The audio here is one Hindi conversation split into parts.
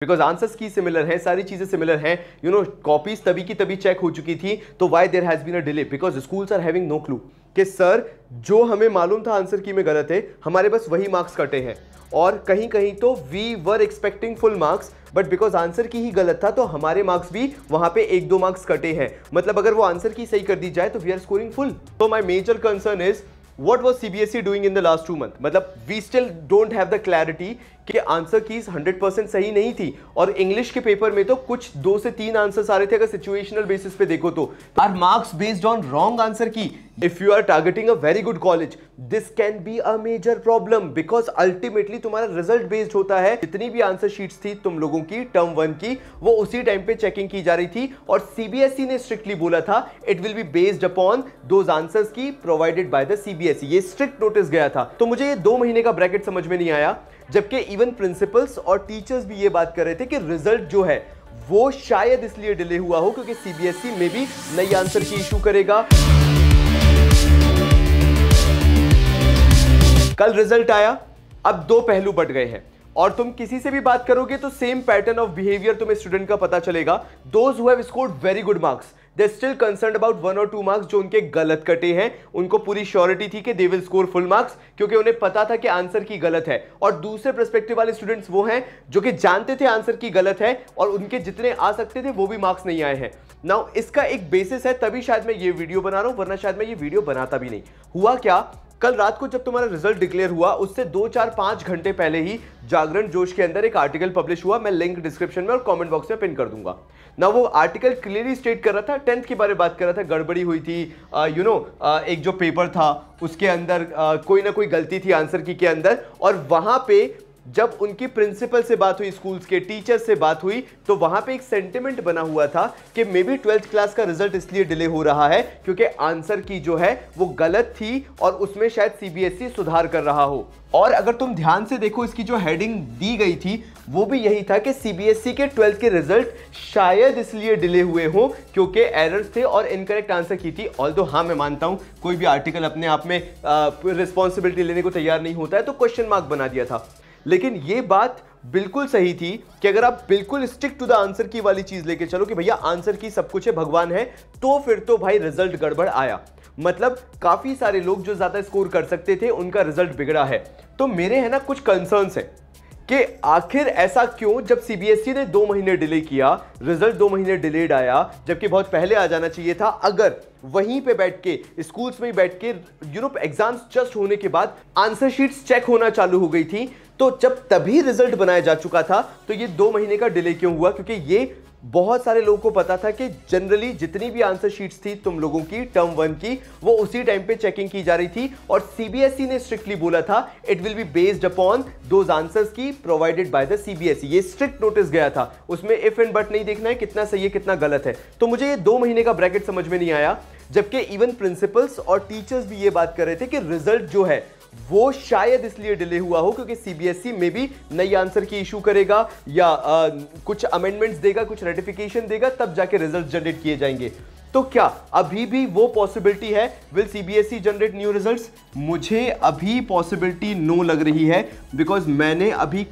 बिकॉज आंसर्स की सिमिलर है, सारी चीजें सिमिलर हैं, यू नो कॉपीज तभी की तभी चेक हो चुकी थी, तो why there has been a delay? Because schools are having no clue कि सर जो हमें मालूम था आंसर की में गलत है, हमारे बस वही मार्क्स कटे हैं, और कहीं कहीं तो we were expecting full marks, but because answer key ही गलत था तो हमारे मार्क्स भी वहां पे 1-2 मार्क्स कटे हैं। मतलब अगर वो आंसर की सही कर दी जाए तो वी आर स्कोरिंग फुल। तो my major concern is what was CBSE doing in the last 2 months? मतलब we still don't have the clarity कि आंसर कीज 100% सही नहीं थी, और इंग्लिश के पेपर में तो कुछ 2 से 3 आंसर्स आ रहे थे अगर सिचुएशनल बेसिस पे देखो तो। Are marks based on wrong answer की? If you are targeting a very good college this can be a major problem, because ultimately तुम्हारा रिजल्ट बेस्ड होता है। जितनी भी आंसर शीट्स थी तुम लोगों की टर्म 1 की, वो उसी टाइम पे चेकिंग की जा रही थी, और सीबीएसई ने स्ट्रिक्टली बोला था it will be based upon those answers की प्रोवाइडेड बाय द सीबीएसई। ये स्ट्रिक्ट नोटिस गया था। तो मुझे ये 2 महीने का ब्रैकेट समझ में नहीं आया, जबकि इवन प्रिंसिपल्स और टीचर्स भी ये बात कर रहे थे कि रिजल्ट जो है वो शायद इसलिए डिले हुआ हो क्योंकि सीबीएसई में भी नई आंसर की इशू करेगा। कल रिजल्ट आया, अब 2 पहलू बढ़ गए हैं, और तुम किसी से भी बात करोगे तो सेम पैटर्न ऑफ बिहेवियर तुम्हें स्टूडेंट का पता चलेगा। Those who have scored very good marks they still concerned about 1 और 2 मार्क्स जो उनके गलत कटे हैं। उनको पूरी श्योरिटी थी कि they will score full marks क्योंकि उन्हें पता था कि आंसर की गलत है। और दूसरे पर्सपेक्टिव वाले स्टूडेंट्स वो हैं जो कि जानते थे आंसर की गलत है और उनके जितने आ सकते थे वो भी मार्क्स नहीं आए हैं। नाउ इसका एक बेसिस है, तभी शायद मैं ये वीडियो बना रहा हूं, वरना शायद मैं ये वीडियो बनाता भी नहीं। हुआ क्या, कल रात को जब तुम्हारा रिजल्ट डिक्लेयर हुआ उससे 2-4-5 घंटे पहले ही जागरण जोश के अंदर एक आर्टिकल पब्लिश हुआ। मैं लिंक डिस्क्रिप्शन में और कमेंट बॉक्स में पिन कर दूंगा ना। वो आर्टिकल क्लियरली स्टेट कर रहा था, 10th के बारे में बात कर रहा था, गड़बड़ी हुई थी, एक जो पेपर था उसके अंदर कोई ना कोई गलती थी आंसर की के अंदर, और वहां पे जब उनकी प्रिंसिपल से बात हुई, स्कूल्स के टीचर्स से बात हुई, तो वहां पे एक सेंटिमेंट बना हुआ था कि मे बी 12th क्लास का रिजल्ट इसलिए डिले हो रहा है क्योंकि आंसर की जो है वो गलत थी और उसमें शायद सीबीएसई सुधार कर रहा हो। और अगर तुम ध्यान से देखो इसकी जो हेडिंग दी गई थी वो भी यही था कि सीबीएसई के 12th के रिजल्ट शायद इसलिए डिले हुए हो क्योंकि एरर्स थे और इनकरेक्ट आंसर की थी। ऑल्दो हाँ, मैं मानता हूं कोई भी आर्टिकल अपने आप में रिस्पॉन्सिबिलिटी लेने को तैयार नहीं होता है, तो क्वेश्चन मार्क बना दिया था। लेकिन ये बात बिल्कुल सही थी कि अगर आप बिल्कुल स्टिक टू द आंसर की वाली चीज लेके चलो कि भैया आंसर की सब कुछ है, भगवान है, तो फिर तो भाई रिजल्ट गड़बड़ आया। मतलब काफी सारे लोग जो ज्यादा स्कोर कर सकते थे उनका रिजल्ट बिगड़ा है। तो मेरे है ना कुछ कंसर्न्स है कि आखिर ऐसा क्यों, जब सीबीएसई ने 2 महीने डिले किया, रिजल्ट 2 महीने डिलेड आया, जबकि बहुत पहले आ जाना चाहिए था। अगर वहीं पे बैठ के स्कूल्स में बैठ के एग्जाम्स जस्ट होने के बाद आंसर शीट्स चेक होना चालू हो गई थी, तो जब तभी रिजल्ट बनाया जा चुका था तो ये 2 महीने का डिले क्यों हुआ? क्योंकि ये बहुत सारे लोगों को पता था कि जनरली जितनी भी आंसर शीट्स थी तुम लोगों की टर्म 1 की, वो उसी टाइम पे चेकिंग की जा रही थी, और सीबीएसई ने स्ट्रिक्टली बोला था it will be based upon those answers की प्रोवाइडेड बाय द सीबीएसई। ये स्ट्रिक्ट नोटिस गया था, उसमें इफ एंड बट नहीं देखना है कितना सही है कितना गलत है। तो मुझे ये 2 महीने का ब्रैकेट समझ में नहीं आया, जबकि इवन प्रिंसिपल्स और टीचर्स भी ये बात कर रहे थे कि रिजल्ट जो है वो शायद इसलिए डिले हुआ हो क्योंकि सीबीएसई में भी नई आंसर की इशू करेगा या कुछ अमेंडमेंट्स देगा, कुछ रेटिफिकेशन देगा, तब जाके रिजल्ट जनरेट किए जाएंगे। तो क्या अभी भी वो पॉसिबिलिटी है, will CBSE generate new results? मुझे अभी पॉसिबिलिटी नो लग रही है, बिकॉज मैंने अभी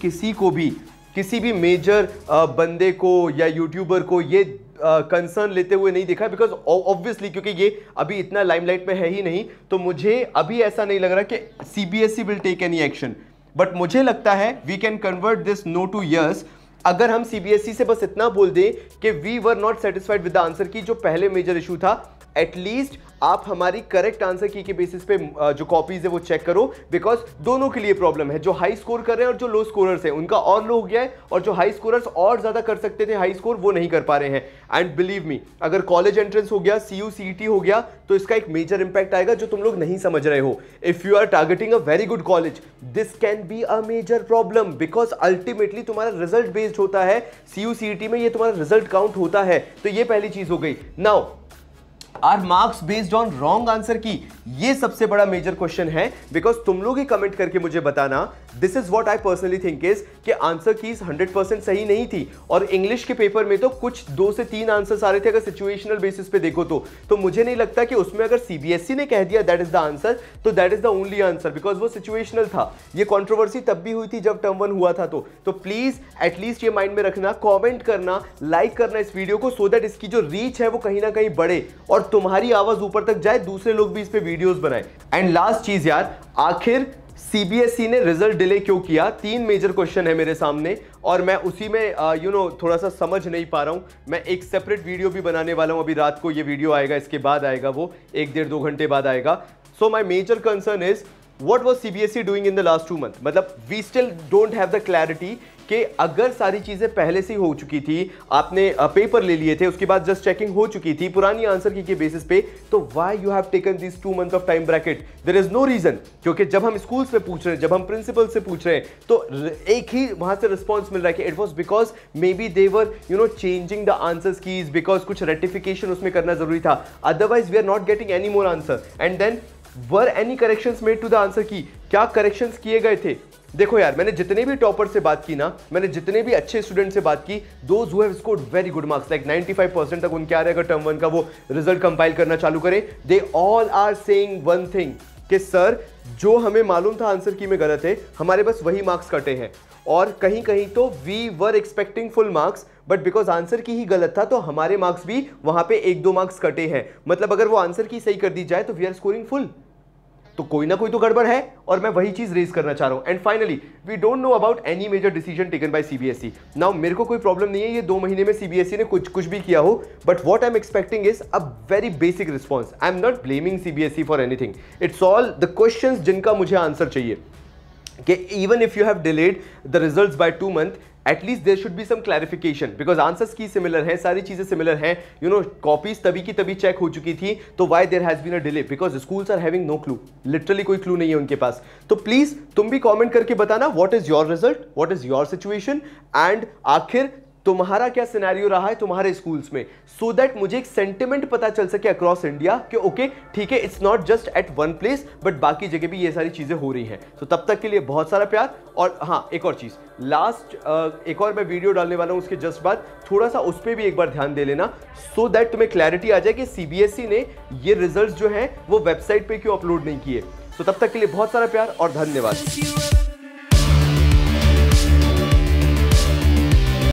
किसी भी मेजर बंदे को या यूट्यूबर को ये कंसर्न लेते हुए नहीं देखा, बिकॉज ऑब्वियसली क्योंकि ये अभी इतना लाइमलाइट में है ही नहीं, तो मुझे अभी ऐसा नहीं लग रहा कि CBSE will take any action. But मुझे लगता है we can convert this no to yes अगर हम सीबीएसई से बस इतना बोल दें कि we were not satisfied with the answer key जो पहले मेजर इशू था। एटलीस्ट आप हमारी करेक्ट आंसर की के बेसिस पे जो कॉपीज है वो चेक करो, बिकॉज दोनों के लिए प्रॉब्लम है। जो हाई स्कोर कर रहे हैं और जो लो स्कोरर्स हैं उनका और लो हो गया है, और जो हाई स्कोरर्स और ज्यादा कर सकते थे हाई स्कोर वो नहीं कर पा रहे हैं। एंड बिलीव मी, अगर कॉलेज एंट्रेंस हो गया, सीयू सीईटी हो गया, तो इसका एक मेजर इंपैक्ट आएगा जो तुम लोग नहीं समझ रहे हो। If you are targeting a very good college this can be a major problem, because ultimately तुम्हारा रिजल्ट बेस्ड होता है, सीयू सीईटी में ये तुम्हारा रिजल्ट काउंट होता है। तो ये पहली चीज हो गई। Now are marks based on wrong answer key? ये सबसे बड़ा मेजर क्वेश्चन है, बिकॉज तुम लोग ही कमेंट करके मुझे बताना this is what I personally think is कि आंसर कीज 100% सही नहीं थी, और इंग्लिश के पेपर में तो कुछ 2 से 3 आंसर्स आ रहे थे अगर सिचुएशनल बेसिस पे देखो तो मुझे नहीं लगता कि उसमें अगर सीबीएसई ने कह दिया दैट इज द आंसर तो that is the only answer, because वो सिचुएशनल था। ये कंट्रोवर्सी तब भी हुई थी जब टर्म 1 हुआ था। तो प्लीज एटलीस्ट ये माइंड में रखना, कमेंट करना, लाइक करना इस वीडियो को, सो दैट इसकी जो रीच है वो कहीं ना कहीं बढ़े और तुम्हारी आवाज ऊपर तक जाए, दूसरे लोग भी इस पे वीडियोस बनाए। एंड लास्ट चीज यार, आखिर सीबीएसई ने रिजल्ट डिले क्यों किया? 3 मेजर क्वेश्चन है मेरे सामने और मैं उसी में थोड़ा सा समझ नहीं पा रहा हूं। मैं एक सेपरेट वीडियो भी बनाने वाला हूं, अभी रात को ये वीडियो आएगा, इसके बाद आएगा वो 1-1.5-2 घंटे बाद आएगा। So my major concern is what was CBSE doing in the last 2 months? मतलब we still don't have the clarity कि अगर सारी चीजें पहले से ही हो चुकी थी, आपने पेपर ले लिए थे, उसके बाद जस्ट चेकिंग हो चुकी थी पुरानी आंसर की के बेसिस पे, तो why you have taken these 2 months of time bracket? There is no reason, क्योंकि जब हम स्कूल से पूछ रहे हैं, जब हम प्रिंसिपल से पूछ रहे हैं, तो एक ही वहां से रिस्पॉन्स मिल रहा है कि it was because may be they were changing the answer keys, because कुछ रेटिफिकेशन उसमें करना जरूरी था, otherwise we are not getting any more answer. And then were any corrections made to the answer key? क्या करेक्शंस किए गए थे? देखो यार, मैंने जितने भी टॉपर से बात की ना, मैंने जितने भी अच्छे स्टूडेंट से बात की, those who have scored very good marks like 95% तक उनके आ रहे, अगर टर्म 1 का वो रिजल्ट कंपाइल करना चालू करें, they all are saying one thing कि सर जो हमें मालूम था आंसर की में गलत है, हमारे बस वही मार्क्स कटे हैं, और कहीं कहीं तो we were expecting full marks, but because answer key ही गलत था तो हमारे मार्क्स भी वहां पे 1-2 मार्क्स कटे हैं। मतलब अगर वो आंसर की सही कर दी जाए तो वी आर स्कोरिंग फुल, तो कोई ना कोई तो गड़बड़ है, और मैं वही चीज रेज करना चाह रहा हूं। And finally, we don't know about any major decision taken by CBSE. Now मेरे को कोई प्रॉब्लम नहीं है ये 2 महीने में सीबीएसई ने कुछ भी किया हो, but what I am expecting is a very basic response. I am not blaming CBSE for anything, it's all the questions जिनका मुझे आंसर चाहिए कि even if you have delayed the results by 2 month, at least there should be some clarification, because answers key similar हैं, सारी चीजें सिमिलर हैं, कॉपीज तभी की तभी चेक हो चुकी थी, तो why there has been a delay? Because schools are having no clue, literally कोई क्लू नहीं है उनके पास। तो प्लीज तुम भी कमेंट करके बताना what is your result, what is your situation, and आखिर तुम्हारा क्या सिनेरियो रहा है तुम्हारे स्कूल्स में, सो दैट मुझे एक सेंटिमेंट पता चल सके अक्रॉस इंडिया कि ओके ठीक है, it's not just at one place but बाकी जगह भी ये सारी चीजें हो रही हैं। तो तब तक के लिए बहुत सारा प्यार, और हाँ एक और चीज, लास्ट एक और मैं वीडियो डालने वाला हूं उसके जस्ट बाद, थोड़ा सा उस पर भी एक बार ध्यान दे लेना, सो दैट तुम्हें क्लैरिटी आ जाए कि सीबीएसई ने ये रिजल्ट्स जो हैं वो वेबसाइट पे क्यों अपलोड नहीं किए। तो तब तक के लिए बहुत सारा प्यार और धन्यवाद।